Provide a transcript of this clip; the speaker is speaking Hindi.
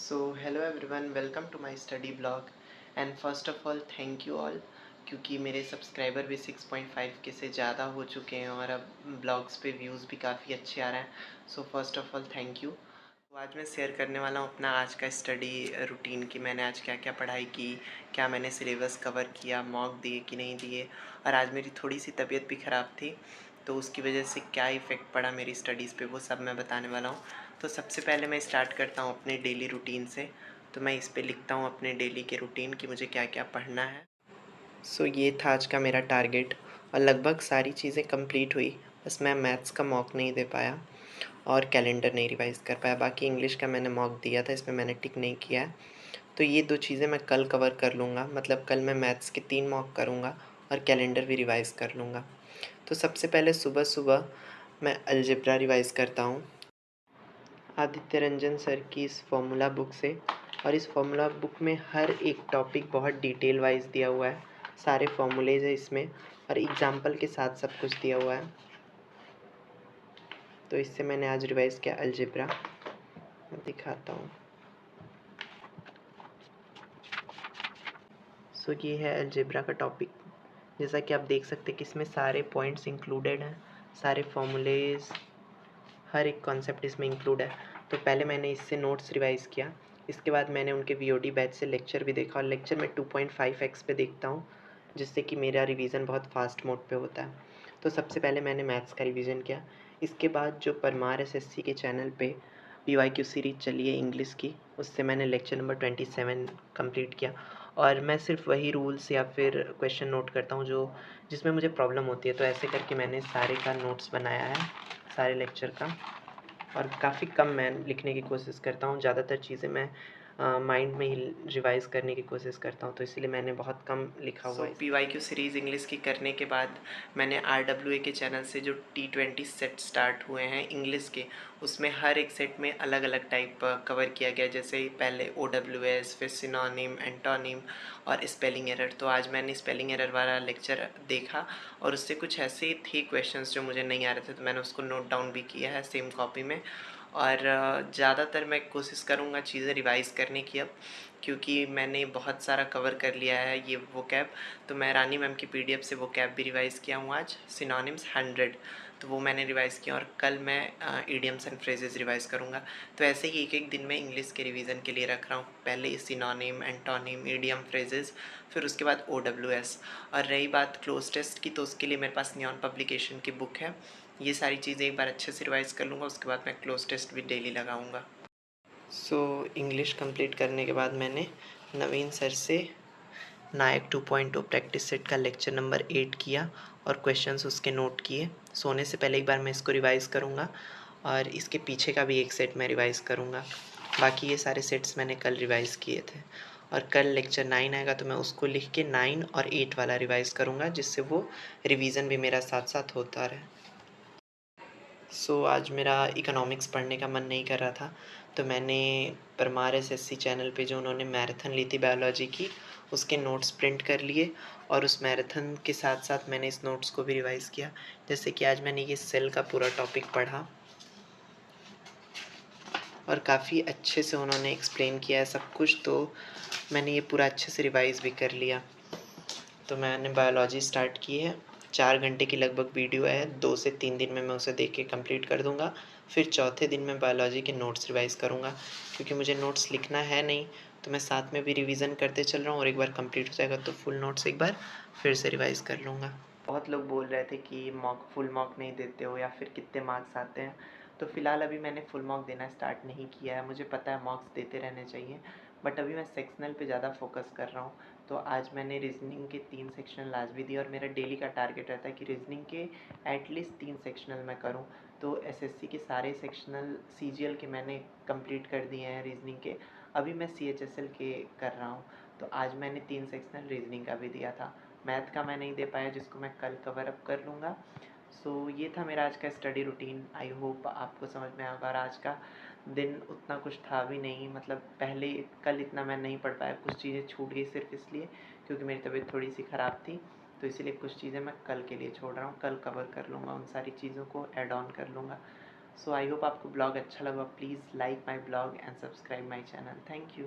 So hello everyone, welcome to my study blog and first of all thank you all क्योंकि मेरे सब्सक्राइबर भी 6.5 के से ज़्यादा हो चुके हैं और अब ब्लॉग्स पे व्यूज़ भी काफ़ी अच्छे आ रहे हैं। So first of all thank you. तो आज मैं शेयर करने वाला हूँ अपना आज का स्टडी रूटीन कि मैंने आज क्या क्या पढ़ाई की, क्या मैंने सिलेबस कवर किया, मॉक दिए कि नहीं दिए। और आज मेरी थोड़ी सी तबीयत भी ख़राब थी तो उसकी वजह से क्या इफ़ेक्ट पड़ा मेरी स्टडीज़ पे वो सब मैं बताने वाला हूँ। तो सबसे पहले मैं स्टार्ट करता हूँ अपने डेली रूटीन से। तो मैं इस पे लिखता हूँ अपने डेली के रूटीन कि मुझे क्या क्या पढ़ना है। सो ये था आज का मेरा टारगेट और लगभग सारी चीज़ें कंप्लीट हुई। बस मैं मैथ्स का मॉक नहीं दे पाया और कैलेंडर नहीं रिवाइज़ कर पाया। बाकी इंग्लिश का मैंने मॉक दिया था, इसमें मैंने टिक नहीं किया है। तो ये 2 चीज़ें मैं कल कवर कर लूँगा, मतलब कल मैं मैथ्स के 3 मॉक करूँगा और कैलेंडर भी रिवाइज़ कर लूँगा। तो सबसे पहले सुबह-सुबह मैं अलजेब्रा रिवाइज़ करता हूँ आदित्य रंजन सर की इस फ़ॉर्मूला बुक से। और इस फ़ॉर्मूला बुक में हर एक टॉपिक बहुत डिटेल वाइज़ दिया हुआ है, सारे फ़ॉर्मूलेज़ हैं इसमें और एग्ज़ाम्पल के साथ सब कुछ दिया हुआ है। तो इससे मैंने आज रिवाइज़ किया अलजेब्रा। मैं दिखाता हूँ। सो ये है अलजेब्रा का टॉपिक। जैसा कि आप देख सकते हैं कि इसमें सारे पॉइंट्स इंक्लूडेड हैं, सारे फ़ॉर्मूलेज़, हर एक कॉन्सेप्ट इसमें इंक्लूड है। तो पहले मैंने इससे नोट्स रिवाइज़ किया, इसके बाद मैंने उनके वीओडी बैच से लेक्चर भी देखा और लेक्चर में 2.5x पे देखता हूँ, जिससे कि मेरा रिवीजन बहुत फास्ट मोड पे होता है। तो सबसे पहले मैंने मैथ्स का रिवीजन किया। इसके बाद जो परमार एसएससी के चैनल पे पीवाईक्यू सीरीज़ चली है इंग्लिश की, उससे मैंने लेक्चर नंबर 27 कंप्लीट किया। और मैं सिर्फ वही रूल्स या फिर क्वेश्चन नोट करता हूँ जो जिसमें मुझे प्रॉब्लम होती है। तो ऐसे करके मैंने सारे का नोट्स बनाया है, सारे लेक्चर का। और काफ़ी कम मैं लिखने की कोशिश करता हूँ, ज़्यादातर चीज़ें मैं माइंड में ही रिवाइज़ करने की कोशिश करता हूँ, तो इसीलिए मैंने बहुत कम लिखा हुआ है। पीवाईक्यू सीरीज़ इंग्लिश की करने के बाद मैंने आरडब्ल्यूए के चैनल से जो T20 सेट स्टार्ट हुए हैं इंग्लिश के, उसमें हर एक सेट में अलग अलग टाइप कवर किया गया। जैसे पहले OWS, फिर सिनोनिम, एंटोनिम और स्पेलिंग एरर। तो आज मैंने स्पेलिंग एरर वाला लेक्चर देखा और उससे कुछ ऐसे थे क्वेश्चंस जो मुझे नहीं आ रहे थे, तो मैंने उसको नोट डाउन भी किया है सेम कॉपी में। और ज़्यादातर मैं कोशिश करूँगा चीज़ें रिवाइज़ करने की अब, क्योंकि मैंने बहुत सारा कवर कर लिया है ये वोकैब। तो मैं रानी मैम की पीडीएफ से वोकैब भी रिवाइज़ किया हूँ आज, सिनोनिम्स 100, तो वो मैंने रिवाइज़ किया। और कल मैं इडियम्स एंड फ्रेजेस रिवाइज़ करूँगा। तो ऐसे ही एक-एक दिन में इंग्लिश के रिवीजन के लिए रख रहा हूँ। पहले सिनोनिम, एंटोनिम, इडियम, फ्रेजेस, फिर उसके बाद OWS। और रही बात क्लोज टेस्ट की, तो उसके लिए मेरे पास नियॉन पब्लिकेशन की बुक है। ये सारी चीज़ें एक बार अच्छे से रिवाइज़ कर लूँगा, उसके बाद मैं क्लोज टेस्ट भी डेली लगाऊँगा। सो इंग्लिश कंप्लीट करने के बाद मैंने नवीन सर से नायक 2.0 प्रैक्टिस सेट का लेक्चर नंबर 8 किया और क्वेश्चंस उसके नोट किए। सोने से पहले एक बार मैं इसको रिवाइज़ करूँगा और इसके पीछे का भी एक सेट मैं रिवाइज़ करूँगा। बाकी ये सारे सेट्स मैंने कल रिवाइज़ किए थे और कल लेक्चर 9 आएगा तो मैं उसको लिख के 9 और 8 वाला रिवाइज़ करूँगा, जिससे वो रिवीजन भी मेरा साथ-साथ होता रहे। आज मेरा इकोनॉमिक्स पढ़ने का मन नहीं कर रहा था, तो मैंने परमार एसएससी चैनल पे जो उन्होंने मैराथन ली थी बायोलॉजी की, उसके नोट्स प्रिंट कर लिए और उस मैराथन के साथ-साथ मैंने इस नोट्स को भी रिवाइज़ किया। जैसे कि आज मैंने ये सेल का पूरा टॉपिक पढ़ा और काफ़ी अच्छे से उन्होंने एक्सप्लेन किया है सब कुछ, तो मैंने ये पूरा अच्छे से रिवाइज़ भी कर लिया। तो मैंने बायोलॉजी स्टार्ट की है। 4 घंटे की लगभग वीडियो है, 2 से 3 दिन में मैं उसे देख के कंप्लीट कर दूँगा। फिर चौथे दिन मैं बायोलॉजी के नोट्स रिवाइज़ करूँगा, क्योंकि मुझे नोट्स लिखना है नहीं, तो मैं साथ में भी रिवीजन करते चल रहा हूँ और एक बार कंप्लीट हो जाएगा तो फुल नोट्स एक बार फिर से रिवाइज़ कर लूँगा। बहुत लोग बोल रहे थे कि फुल मॉक नहीं देते हो या फिर कितने मार्क्स आते हैं। तो फ़िलहाल अभी मैंने फुल मॉक देना स्टार्ट नहीं किया है। मुझे पता है मॉक्स देते रहने चाहिए, बट अभी मैं सेक्शनल पे ज़्यादा फ़ोकस कर रहा हूँ। तो आज मैंने रीज़निंग के 3 सेक्शनल आज भी दिए और मेरा डेली का टारगेट रहता है कि रीज़निंग के एटलीस्ट 3 सेक्शनल मैं करूँ। तो एसएससी के सारे सेक्शनल सीजीएल के मैंने कंप्लीट कर दिए हैं रीज़निंग के। अभी मैं सीएचएसएल के कर रहा हूँ। तो आज मैंने 3 सेक्शनल रीज़निंग का भी दिया था। मैथ का मैं नहीं दे पाया, जिसको मैं कल कवर अप कर लूँगा। ये था मेरा आज का स्टडी रूटीन। आई होप आपको समझ में आएगा। और आज का दिन उतना कुछ था भी नहीं, मतलब पहले कल इतना मैं नहीं पढ़ पाया, कुछ चीज़ें छूट गई सिर्फ इसलिए क्योंकि मेरी तबीयत थोड़ी सी ख़राब थी। तो इसीलिए कुछ चीज़ें मैं कल के लिए छोड़ रहा हूँ, कल कवर कर लूँगा, उन सारी चीज़ों को ऐड ऑन कर लूँगा। सो आई होप आपको ब्लॉग अच्छा लगा. Please like my blog and subscribe my channel. Thank you.